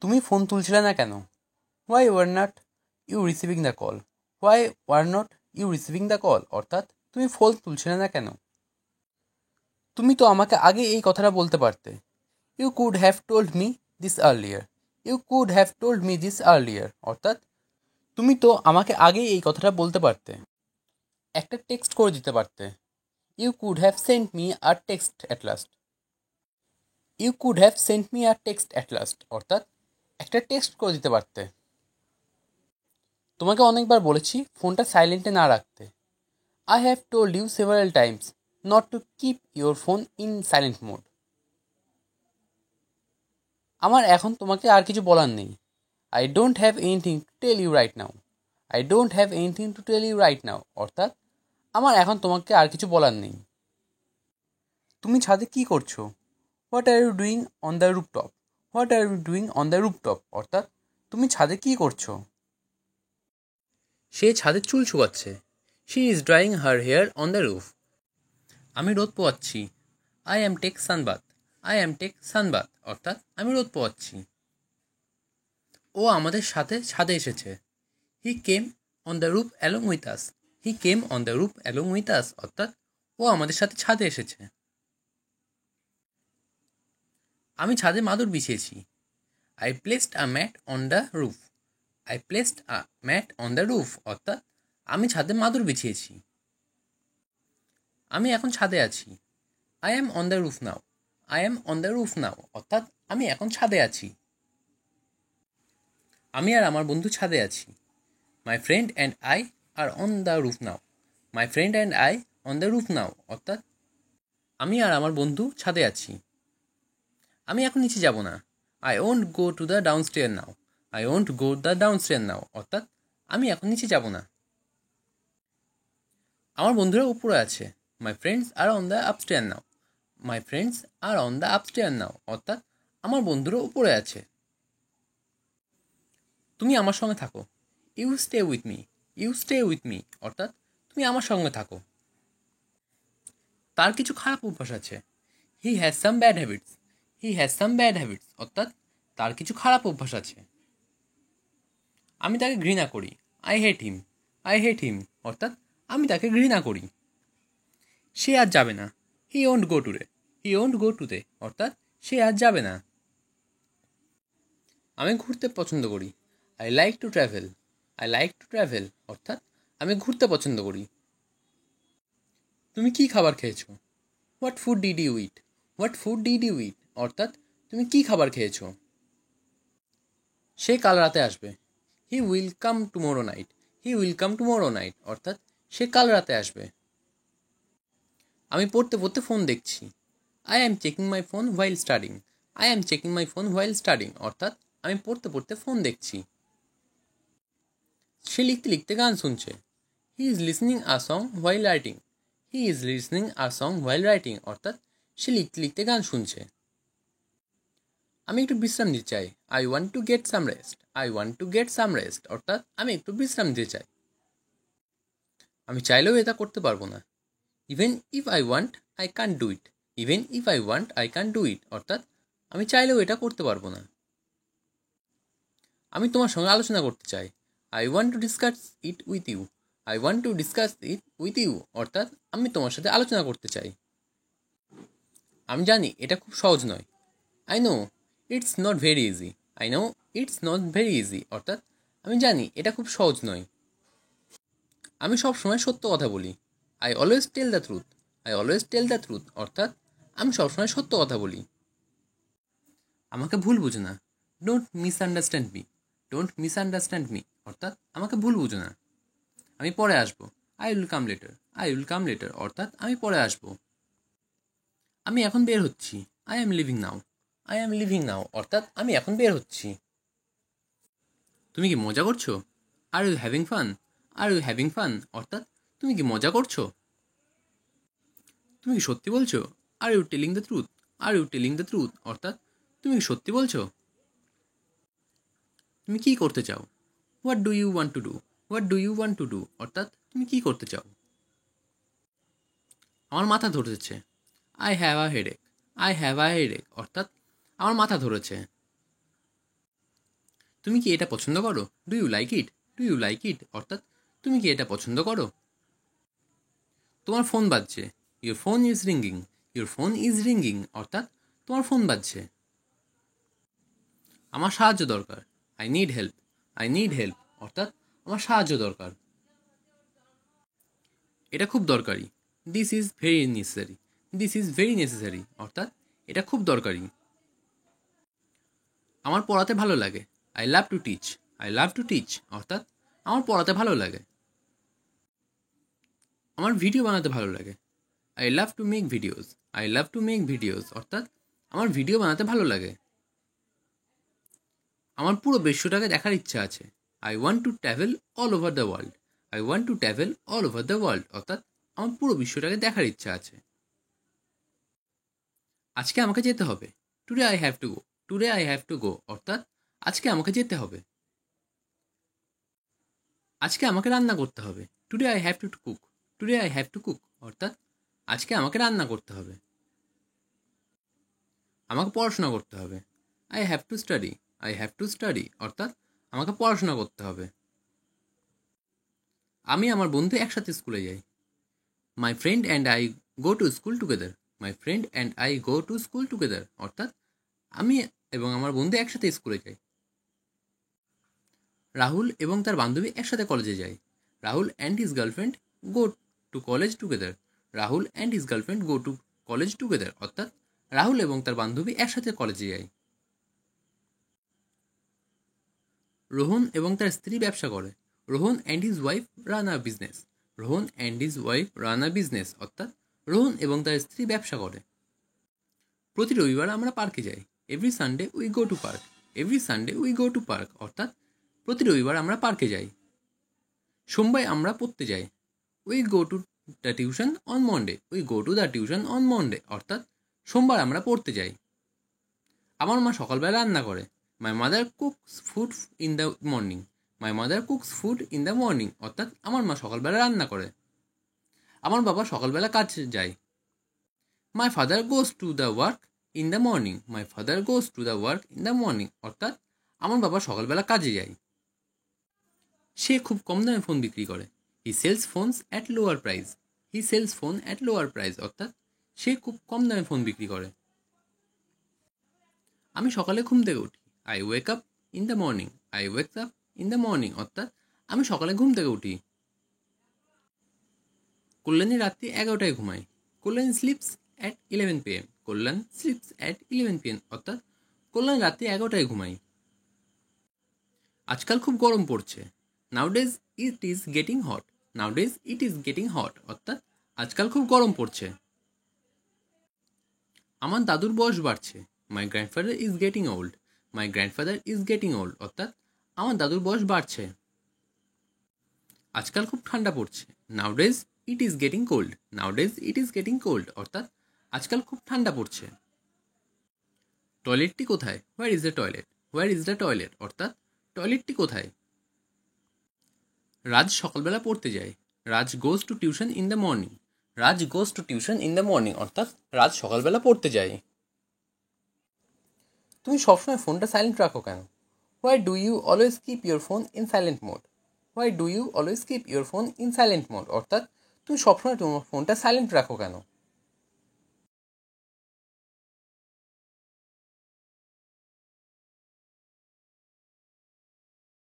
তুমি ফোন তুলছিলে না কেন? Why were not you receiving the call? Why were not you receiving the call অর্থাৎ তুমি ফোন তুলছিলে না কেন? তুমি তো আমাকে আগে এই কথাটা বলতে পারতে। You could have told me this earlier. You could have told me this earlier অর্থাৎ তুমি তো আমাকে আগেই এই কথাটা বলতে পারতে, একটা টেক্সট করে দিতে পারতে। You could have sent me a text at last. You could have sent me a text at last অর্থাৎ একটা টেক্সট করে দিতে পারতে। তোমাকে অনেকবার বলেছি ফোনটা সাইলেন্টে না রাখতে। I have told you several times not to keep your phone in silent mode. আমার এখন তোমাকে আর কিছু বলার নেই। I don't have anything to tell you right now. I don't have anything to tell you right now অর্থাৎ আমার এখন তোমাকে আর কিছু বলার নেই। তুমি ছাদে কী করছো? What are you doing on the rooftop? What are you doing on the rooftop অর্থাৎ তুমি ছাদে কী করছো? সে ছাদের চুল শুকাচ্ছে। She is drying her hair on the roof. আমি রোদ পোয়াচ্ছি। I am take sunbath. I am take sunbath অর্থাৎ আমি রোদ পোয়াচ্ছি। ও আমাদের সাথে ছাদে এসেছে। He came on the roof along with us. He came on the roof along with আস অর্থাৎ ও আমাদের সাথে ছাদে এসেছে। আমি ছাদে মাদুর বিছিয়েছি। I placed a mat on the roof. I placed a mat on the roof অর্থাৎ আমি ছাদে মাদুর বিছিয়েছি। আমি এখন ছাদে আছি। I am on the roof now. I am on the roof now অর্থাৎ আমি এখন ছাদে আছি। আমি আর আমার বন্ধু ছাদে আছি। My friend and I are on the roof now. My friend and I on the roof now অর্থাৎ আমি আর আমার বন্ধু ছাদে আছি। আমি এখন নিচে যাব না। I won't go to the downstair now. I won't go the downstair now অর্থাৎ আমি এখন নিচে যাব না। আমার বন্ধুরা উপরে আছে। My friends are on the upstair now. My friends are on the upstair now অর্থাৎ আমার বন্ধুরা উপরে আছে। তুমি আমার সঙ্গে থাকো। You stay with me. You stay with me অর্থাৎ তুমি আমার সঙ্গে থাকো। তার কিছু খারাপ অভ্যাস আছে। He has some bad habits. He has some bad habits অর্থাৎ তার কিছু খারাপ অভ্যাস আছে। আমি তাকে ঘৃণা করি। I hate him. I hate হিম অর্থাৎ আমি তাকে ঘৃণা করি। সে আজ যাবে না। He won't go today. He won't go today অর্থাৎ সে আজ যাবে না। আমি ঘুরতে পছন্দ করি। I like to travel. I like to travel অর্থাৎ আমি ঘুরতে পছন্দ করি। তুমি কী খাবার খেয়েছো? What food did you eat? What food did you eat অর্থাৎ তুমি কী খাবার খেয়েছো? সে কাল রাতে আসবে। He will come tomorrow night. He will come tomorrow night অর্থাৎ সে কাল রাতে আসবে। আমি পড়তে পড়তে ফোন দেখছি। I am checking my phone while studying. I am checking my phone while studying অর্থাৎ আমি পড়তে পড়তে ফোন দেখছি। সে লিখতে লিখতে গান শুনছে। He is listening a song while writing. He is listening a song while writing অর্থাৎ সে লিখতে লিখতে গান শুনছে। আমি একটু বিশ্রাম নিতে চাই। I want to get some rest. I want to get some rest অর্থাৎ আমি একটু বিশ্রাম নিতে চাই। আমি চাইলেও এটা করতে পারবো না। Even if I want I can do it. Even if I want I can do it অর্থাৎ আমি চাইলেও এটা করতে পারবো না। আমি তোমার সঙ্গে আলোচনা করতে চাই। I want to discuss it with you. I want to discuss it with you অর্থাৎ আমি তোমার সাথে আলোচনা করতে চাই। আমি জানি এটা খুব সহজ নয়। I know it's not very easy. I know it's not very easy অর্থাৎ আমি জানি এটা খুব সহজ নয়। আমি সব সময় সত্য কথা বলি। I always tell the truth. I always tell the truth অর্থাৎ আমি সবসময় সত্য কথা বলি। আমাকে ভুল বুঝো না। Don't misunderstand me. Don't misunderstand me অর্থাৎ আমাকে ভুল বুঝো না। আমি পরে আসবো। I will come later. I will come later অর্থাৎ আমি পরে আসবো। আমি এখন বের হচ্ছি। I am leaving now. I am leaving now অর্থাৎ আমি এখন বের হচ্ছি। তুমি কি মজা করছো? Are you having fun? Are you having fun অর্থাৎ তুমি কি মজা করছো? তুমি কি সত্যি বলছো? Are you telling the truth? Are you telling the truth অর্থাৎ তুমি কি সত্যি বলছো? তুমি কী করতে চাও? What do you want to do? What do you want to do অর্থাৎ তুমি কী করতে চাও? আমার মাথা ধরেছে। I have a headache. I have a headache অর্থাৎ আমার মাথা ধরেছে। তুমি কি এটা পছন্দ করো? Do you like it? Do you like it অর্থাৎ তুমি কি এটা পছন্দ করো? তোমার ফোন বাজছে। Your phone is ringing. Your phone is ringing অর্থাৎ তোমার ফোন বাজছে। আমার সাহায্য দরকার। I need help. I need help অর্থাৎ আমার সাহায্য দরকার। এটা খুব দরকারি। This is very necessary. This is very necessary অর্থাৎ এটা খুব দরকারি। আমার পড়াতে ভালো লাগে। I love to teach. I love to teach অর্থাৎ আমার পড়াতে ভালো লাগে। আমার ভিডিও বানাতে ভালো লাগে। I love to make videos. I love to make videos অর্থাৎ আমার ভিডিও বানাতে ভালো লাগে। আমার পুরো বিশ্বটাকে দেখার ইচ্ছা আছে। I want to travel all over the world. I want to travel all over the world অর্থাৎ আমার পুরো বিশ্বটাকে দেখার ইচ্ছা আছে। আজকে আমাকে যেতে হবে। Today I have to go. Today I have to go অর্থাৎ আজকে আমাকে যেতে হবে। আজকে আমাকে রান্না করতে হবে। Today I have to cook. Today I have to cook অর্থাৎ আজকে আমাকে রান্না করতে হবে। আমাকে পড়াশোনা করতে হবে। I have to study. I have to study অর্থাৎ আমাকে পড়াশোনা করতে হবে। আমি আমার বন্ধু একসাথে স্কুলে যাই। মাই friend and I go to school together. My friend and I go to school together অর্থাৎ আমি এবং আমার বন্ধু একসাথে স্কুলে যাই। রাহুল এবং তার বান্ধবী একসাথে কলেজে যায়। Rahul and his girlfriend go to college together. Rahul and his girlfriend go to college together অর্থাৎ রাহুল এবং তার বান্ধবী একসাথে কলেজে যায়। রোহন এবং তার স্ত্রী ব্যবসা করে। Rohan and his wife run a business. Rohan and his wife run a business অর্থাৎ রোহন এবং তার স্ত্রী ব্যবসা করে। প্রতি রবিবার আমরা পার্কে যাই। Every Sunday we go to park. Every Sunday we go to park অর্থাৎ প্রতি রবিবার আমরা পার্কে যাই। সোমবার আমরা পড়তে যাই। We go to the tuition on Monday. We go to the tuition on Monday অর্থাৎ সোমবার আমরা পড়তে যাই। আমার মা সকালবেলা রান্না করে। My mother cooks food in the morning. My mother cooks food in the morning অর্থাৎ আমার মা সকালবেলা রান্না করে। আমার বাবা সকালবেলা কাজে যায়। My father goes to the work in the morning. My father goes to the work in the morning অর্থাৎ আমার বাবা সকালবেলা কাজে যায়। সে খুব কম দামে ফোন বিক্রি করে। He sells phones at lower price. He sells phone at lower price অর্থাৎ সে খুব কম দামে ফোন বিক্রি করে। আমি সকালে ঘুম থেকে উঠি। I wake up in the morning. I wake up in the morning অর্থাৎ আমি সকালে ঘুম থেকে উঠি। কল্যাণী রাত্রি 11টায় ঘুমায়। Kalyan sleeps at 11 PM। Kalyan sleeps at 11 PM অর্থাৎ কল্যাণ রাত্রি 11টায় ঘুমায়। আজকাল খুব গরম পড়ছে। নাউডেজ it is getting hot. নাউডেজ it is getting hot অর্থাৎ আজকাল খুব গরম পড়ছে। আমার দাদুর বয়স বাড়ছে। My grandfather is getting old. My grandfather is getting old অর্থাৎ আমার দাদুর বয়স বাড়ছে। আজকাল খুব ঠান্ডা পড়ছে। নাউডেজ it is getting cold. নাউডেজ it is getting cold অর্থাৎ আজকাল খুব ঠান্ডা পড়ছে। টয়লেটটি কোথায়? Where is the toilet? Where is the toilet অর্থাৎ টয়লেটটি কোথায়? রাজ সকালবেলা পড়তে যায়। Raj goes to tuition in the morning. Raj goes to tuition in the morning অর্থাৎ রাজ সকালবেলা পড়তে যায়। তুমি সবসময় ফোনটা সাইলেন্ট রাখো কেন? Why do you always keep your phone in silent mode? Why do you always keep your phone in silent mode অর্থাৎ তুমি সবসময় তোমার ফোনটা সাইলেন্ট রাখো কেন?